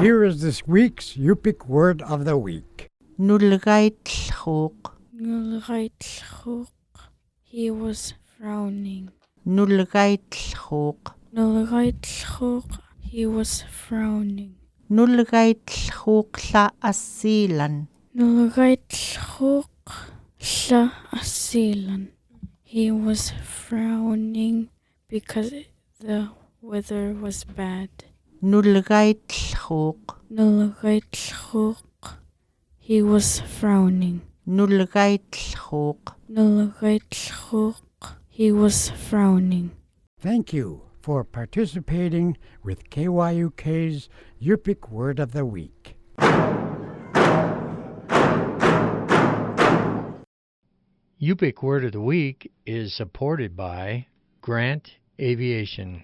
Here is this week's Yupik word of the week. Nulgaitellruuq. Nulgaitellruuq. He was frowning. Nulgaitellruuq. Nulgaitellruuq. He was frowning. Nulgaitellruuq la asilan. Nulgaitellruuq la asilan. He was frowning because the weather was bad. Nulgaitellruuq. Nulgaitellruuq. He was frowning. Nulgaitellruuq. Nulgaitellruuq. He was frowning. Thank you for participating with KYUK's Yupik word of the week. Yupik Word of the Week is supported by Grant Aviation.